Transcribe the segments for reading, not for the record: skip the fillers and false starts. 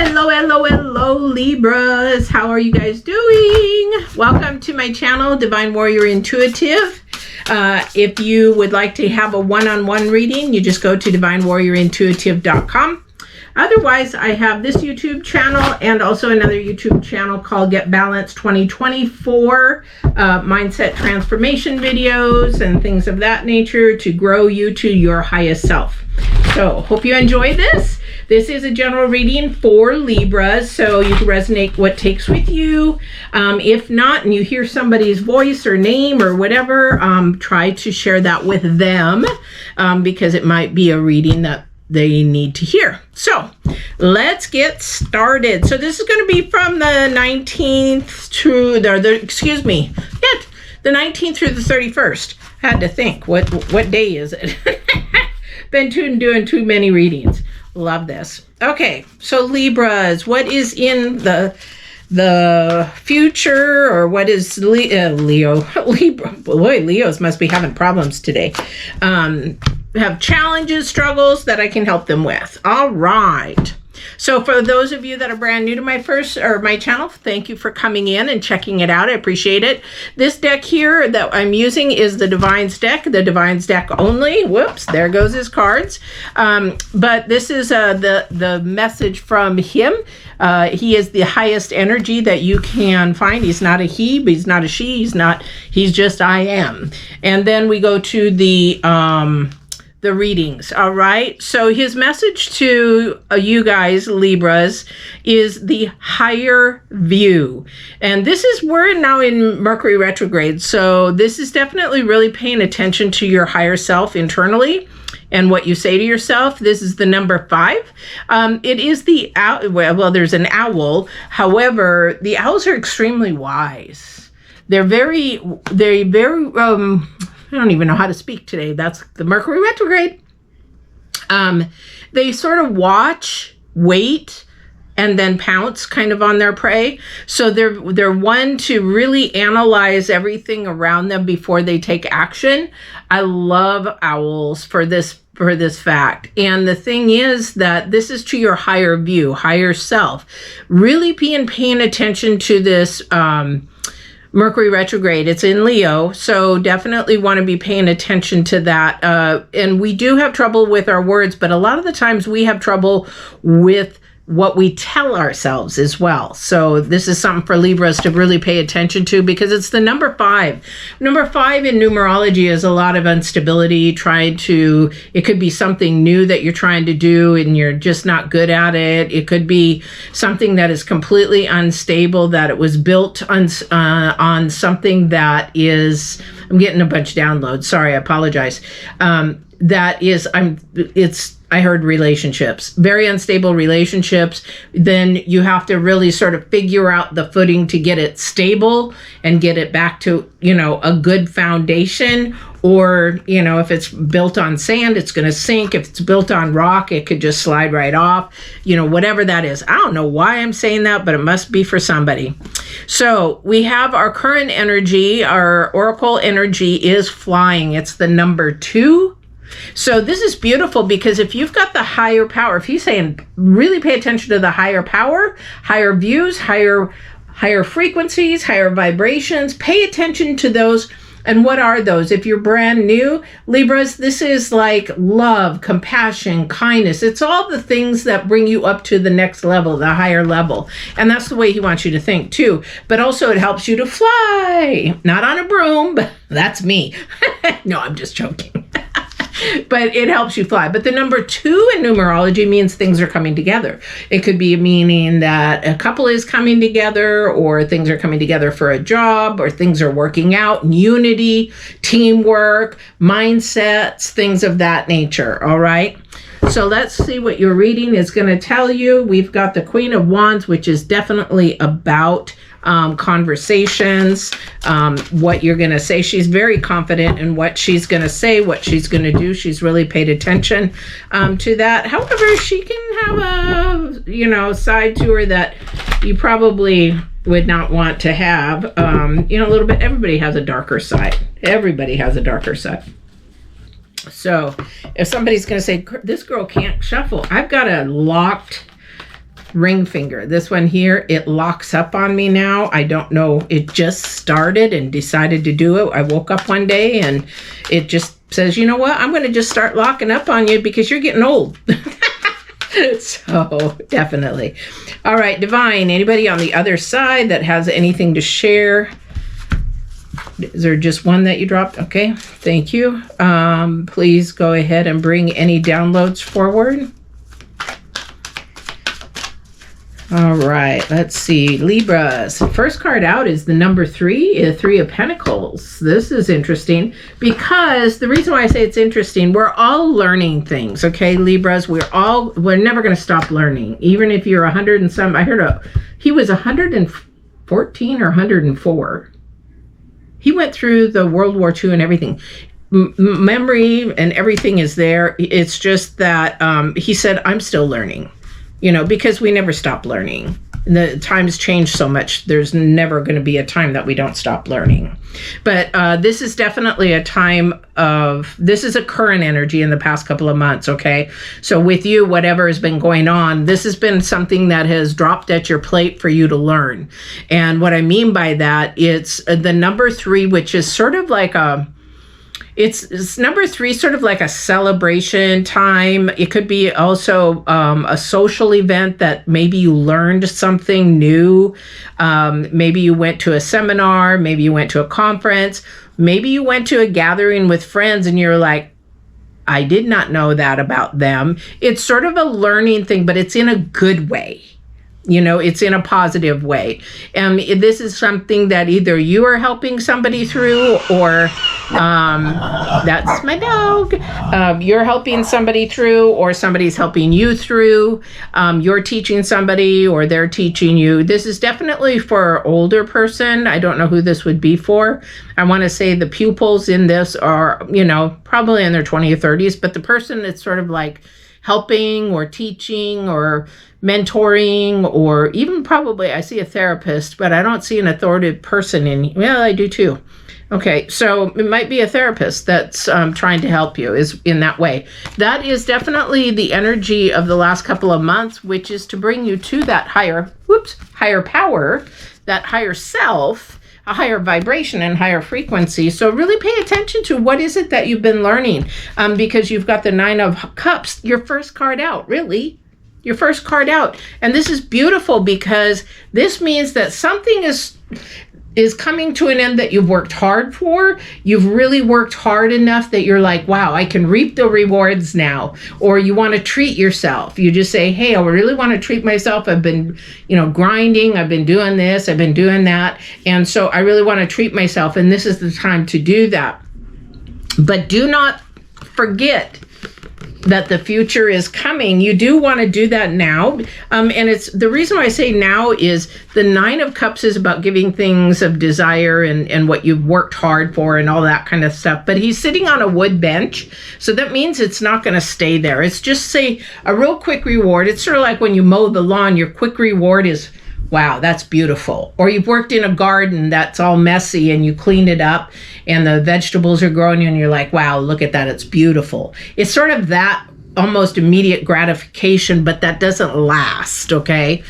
Hello, hello, hello, Libras. How are you guys doing? Welcome to my channel, Divine Warrior Intuitive. If you would like to have a one-on-one reading, you just go to divinewarriorintuitive.com. Otherwise, I have this YouTube channel and also another YouTube channel called Get Balanced 2024, mindset transformation videos and things of that nature to grow you to your highest self. So, hope you enjoy this. This is a general reading for Libras, so you can resonate what takes with you. If not, and you hear somebody's voice or name or whatever, try to share that with them because it might be a reading that they need to hear. So let's get started. So this is going to be from the 19th to the 19th through the 31st. I had to think, what day is it? Been doing too many readings. Love this. Okay, so Libras, what is in the future, or what is Leo? Libra. Boy, Leos must be having problems today. Have challenges, struggles that I can help them with. All right. So for those of you that are brand new to my channel, thank you for coming in and checking it out. I appreciate it. This deck here that I'm using is the Divine's deck, the Divine's deck only. Whoops, there goes his cards. But this is the message from him. He is the highest energy that you can find. He's not a he, but he's not a she. He's just I am. And then we go to the readings. All right. So his message to you guys, Libras, is the higher view. And we're now in Mercury retrograde. So this is definitely really paying attention to your higher self internally and what you say to yourself. This is the number 5. It is the owl. Well, there's an owl. However, the owls are extremely wise. They're very, I don't even know how to speak today. That's the Mercury retrograde. They sort of watch, wait, and then pounce kind of on their prey. So they're one to really analyze everything around them before they take action. I love owls for this fact. And the thing is that this is to your higher view, higher self. Really paying attention to this Mercury retrograde. It's in Leo, so definitely want to be paying attention to that. And we do have trouble with our words, but a lot of the times we have trouble with what we tell ourselves as well. So this is something for Libras to really pay attention to because it's the number 5. Number 5 in numerology is a lot of instability, it could be something new that you're trying to do and you're just not good at it. It could be something that is completely unstable, that it was built on something that is, I'm getting a bunch of downloads. Sorry, I apologize. I heard relationships, very unstable relationships. Then you have to really sort of figure out the footing to get it stable and get it back to, a good foundation. Or, if it's built on sand, it's going to sink. If it's built on rock, it could just slide right off, whatever that is. I don't know why I'm saying that, but it must be for somebody. So we have our current energy, our oracle energy is flying. It's the number 2. So this is beautiful because if you've got the higher power, if he's saying really pay attention to the higher power, higher views, higher frequencies, higher vibrations, pay attention to those. And what are those? If you're brand new, Libras, this is like love, compassion, kindness. It's all the things that bring you up to the next level, the higher level. And that's the way he wants you to think too. But also it helps you to fly, not on a broom, but that's me. No, I'm just joking. But it helps you fly. But the number 2 in numerology means things are coming together. It could be meaning that a couple is coming together, or things are coming together for a job, or things are working out, unity, teamwork, mindsets, things of that nature. All right. So let's see what your reading is going to tell you. We've got the Queen of Wands, which is definitely about conversations, what you're going to say. She's very confident in what she's going to say, what she's going to do. She's really paid attention to that. However, she can have a, side to her that you probably would not want to have, a little bit. Everybody has a darker side. Everybody has a darker side. So if somebody's going to say, this girl can't shuffle, I've got a locked ring finger. This one here, it locks up on me now. I don't know. It just started and decided to do it. I woke up one day and it just says, you know what? I'm going to just start locking up on you because you're getting old. So definitely. All right, Divine, anybody on the other side that has anything to share? Is there just one that you dropped? Okay, thank you. Please go ahead and bring any downloads forward. All right, let's see. Libras. First card out is the number 3, 3 of Pentacles. This is interesting because the reason why I say it's interesting, we're all learning things, okay, Libras? We're never going to stop learning. Even if you're 100 and some, I heard he was 114 or 104. He went through the World War II and everything. Memory and everything is there. It's just that he said, I'm still learning. You know, because we never stop learning. The times change so much. There's never going to be a time that we don't stop learning. But this is definitely a time this is a current energy in the past couple of months, okay? So with you, whatever has been going on, this has been something that has dropped at your plate for you to learn. And what I mean by that, it's the number 3, which is sort of like it's number 3, sort of like a celebration time. It could be also a social event that maybe you learned something new. Maybe you went to a seminar. Maybe you went to a conference. Maybe you went to a gathering with friends and you're like, I did not know that about them. It's sort of a learning thing, but it's in a good way. You know, it's in a positive way. And this is something that either you are helping somebody through or that's my dog. You're helping somebody through or somebody's helping you through. You're teaching somebody or they're teaching you. This is definitely for an older person. I don't know who this would be for. I want to say the pupils in this are, you know, probably in their 20s or 30s, but the person that's sort of like helping or teaching or mentoring, or even probably I see a therapist, but I don't see an authoritative person in. Well, I do too. Okay, so it might be a therapist that's trying to help you is in that way. That is definitely the energy of the last couple of months, which is to bring you to that higher power, that higher self, a higher vibration and higher frequency. So really pay attention to what is it that you've been learning, because you've got the 9 of Cups, your first card out, really. Your first card out. And this is beautiful because this means that something is coming to an end that you've worked hard for. You've really worked hard enough that you're like, wow, I can reap the rewards now. Or you want to treat yourself. You just say, hey, I really want to treat myself. I've been, grinding. I've been doing this. I've been doing that. And so I really want to treat myself. And this is the time to do that. But do not forget that the future is coming. You do want to do that now. And it's the reason why I say now is the 9 of Cups is about giving things of desire and what you've worked hard for and all that kind of stuff. But he's sitting on a wood bench. So that means it's not going to stay there. It's just say a real quick reward. It's sort of like when you mow the lawn, your quick reward is, wow, that's beautiful. Or you've worked in a garden that's all messy and you clean it up and the vegetables are growing and you're like, wow, look at that, it's beautiful. It's sort of that almost immediate gratification, but that doesn't last, okay?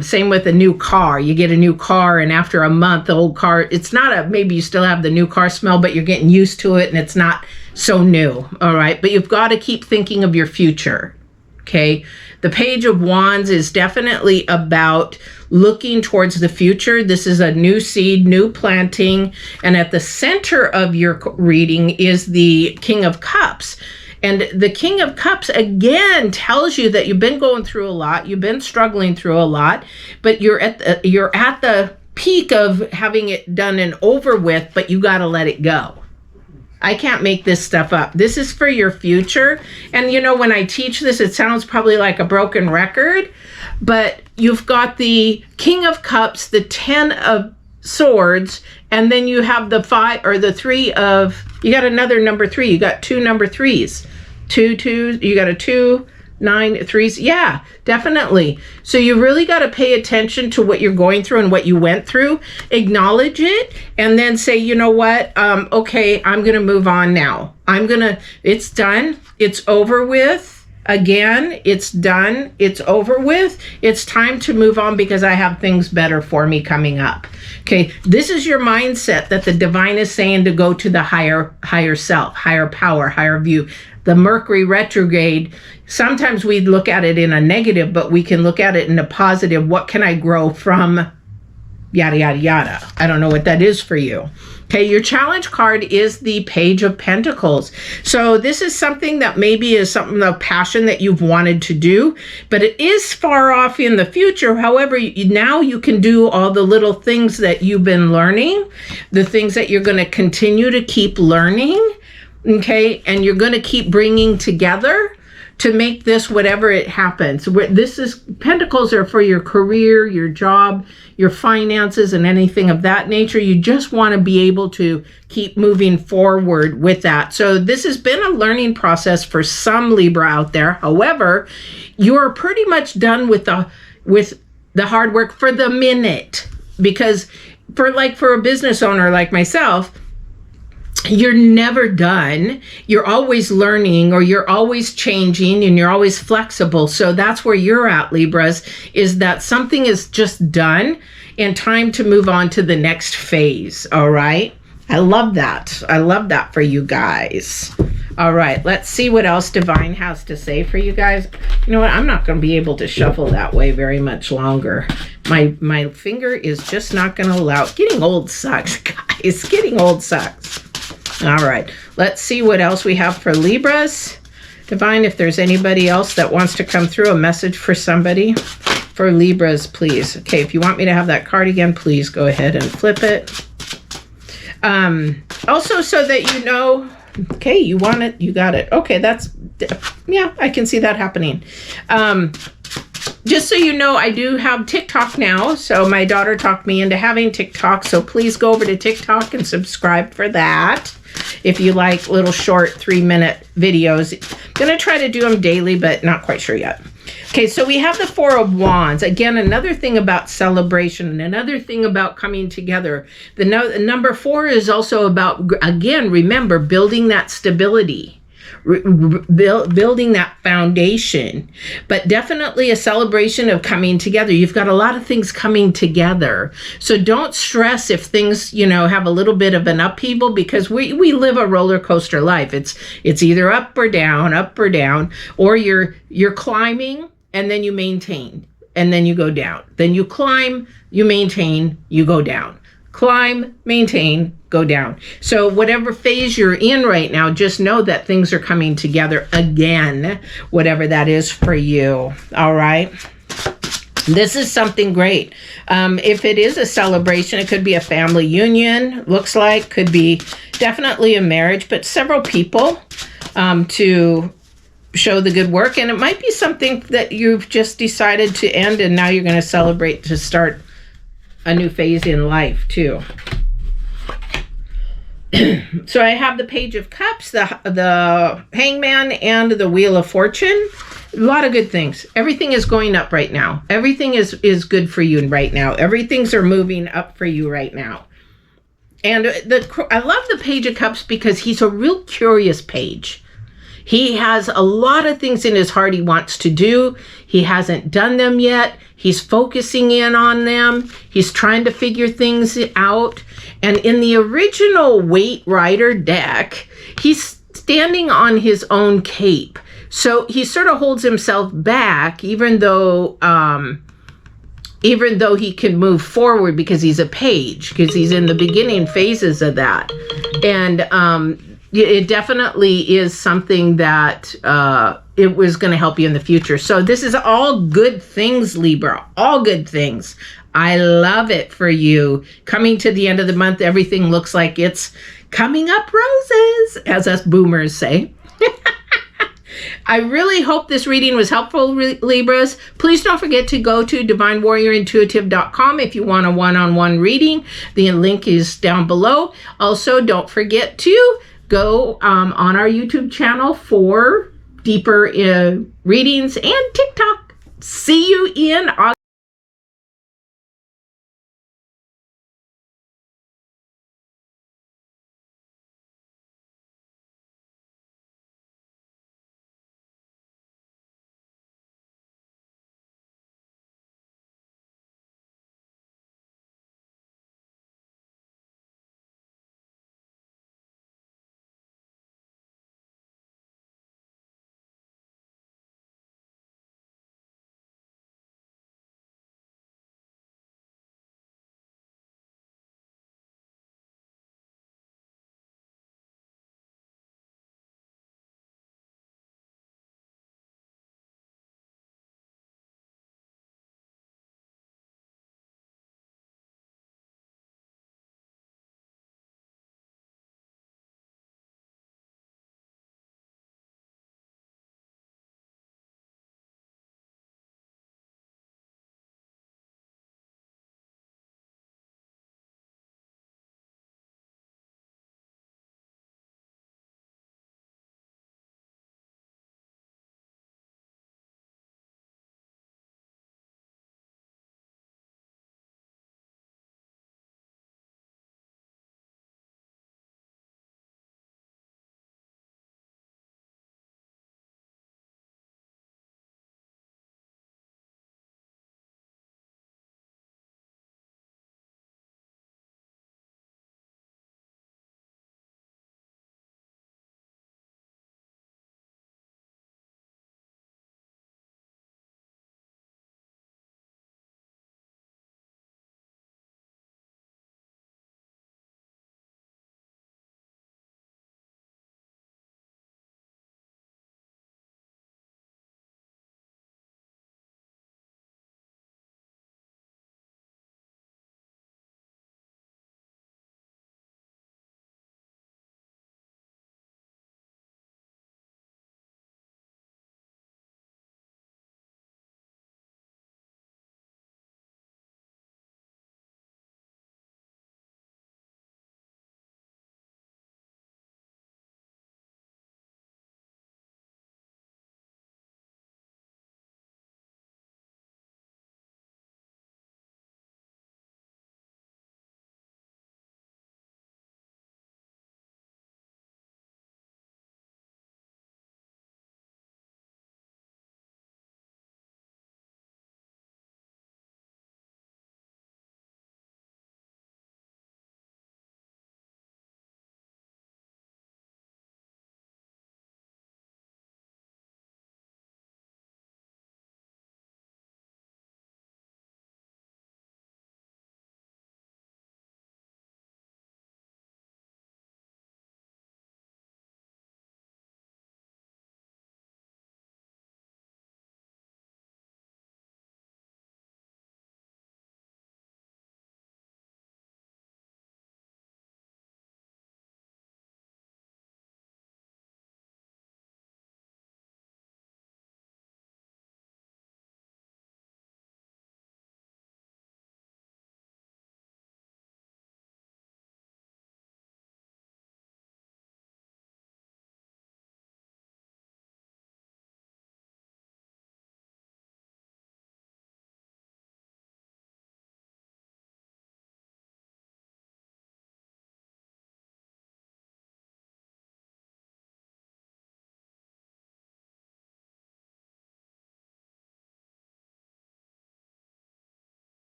Same with a new car. You get a new car and after a month, the old car, it's not maybe you still have the new car smell, but you're getting used to it and it's not so new, all right? But you've got to keep thinking of your future, okay? The Page of Wands is definitely about looking towards the future. This is a new seed, new planting. And at the center of your reading is the King of Cups. And the King of Cups, again, tells you that you've been going through a lot. You've been struggling through a lot. But you're at the peak of having it done and over with, but you got to let it go. I can't make this stuff up. This is for your future. And when I teach this, it sounds probably like a broken record, but you've got the King of Cups, the 10 of Swords, and then you have the 5 or the 3 of, you got another number 3. You got 2 number 3s. 2, you got a 2, 9, 3s. Yeah, definitely. So you really got to pay attention to what you're going through and what you went through. Acknowledge it and then say, you know what? Okay, I'm going to move on now. It's done. It's over with. Again, it's done. It's over with. It's time to move on because I have things better for me coming up. Okay, this is your mindset that the divine is saying to go to the higher self, higher power, higher view. The Mercury retrograde, sometimes we look at it in a negative, but we can look at it in a positive. What can I grow from? Yada, yada, yada. I don't know what that is for you. Okay, your challenge card is the Page of Pentacles. So this is something that maybe is something of passion that you've wanted to do, but it is far off in the future. However, now you can do all the little things that you've been learning, the things that you're going to continue to keep learning, okay? And you're going to keep bringing together to make this whatever it happens. This is, Pentacles are for your career, your job, your finances, and anything of that nature. You just want to be able to keep moving forward with that. So this has been a learning process for some Libra out there. However, you're pretty much done with the hard work for the minute, because for a business owner like myself, you're never done. You're always learning, or you're always changing, and you're always flexible. So that's where you're at, Libras, is that something is just done and time to move on to the next phase. All right. I love that. I love that for you guys. All right. Let's see what else Divine has to say for you guys. You know what? I'm not going to be able to shuffle that way very much longer. My finger is just not going to allow it. Getting old sucks, guys. Getting old sucks. All right, let's see what else we have for Libras. Divine, if there's anybody else that wants to come through, a message for somebody. For Libras, please. Okay, if you want me to have that card again, please go ahead and flip it. Also, so that you know, okay, you want it, you got it. Okay, yeah, I can see that happening. Just so you know, I do have TikTok now. So my daughter talked me into having TikTok. So please go over to TikTok and subscribe for that. If you like little short 3-minute videos. I'm going to try to do them daily, but not quite sure yet. Okay, so we have the Four of Wands. Again, another thing about celebration, and another thing about coming together. The number 4 is also about, again, remember, building that stability. Building that foundation, but definitely a celebration of coming together. You've got a lot of things coming together, so don't stress if things, have a little bit of an upheaval, because we live a roller coaster life. It's either up or down, or you're climbing and then you maintain and then you go down, then you climb, you maintain, you go down, climb, maintain, go down. So whatever phase you're in right now, just know that things are coming together again, whatever that is for you. All right. This is something great. If it is a celebration, it could be a family union, looks like, could be definitely a marriage, but several people to show the good work. And it might be something that you've just decided to end, and now you're going to celebrate to start a new phase in life too. So I have the Page of Cups, the Hangman, and the Wheel of Fortune. A lot of good things. Everything is going up right now. Everything is good for you right now. Everything's are moving up for you right now. And I love the Page of Cups because he's a real curious page. He has a lot of things in his heart he wants to do. He hasn't done them yet. He's focusing in on them. He's trying to figure things out. And in the original Waite Rider deck, he's standing on his own cape. So he sort of holds himself back, even though he can move forward because he's a page, because he's in the beginning phases of that. And it definitely is something that it was going to help you in the future. So this is all good things, Libra, all good things. I love it for you. Coming to the end of the month, everything looks like it's coming up roses, as us boomers say. I really hope this reading was helpful, Libras. Please don't forget to go to divinewarriorintuitive.com if you want a one-on-one reading. The link is down below. Also, don't forget to go on our YouTube channel for deeper readings and TikTok. See you in August.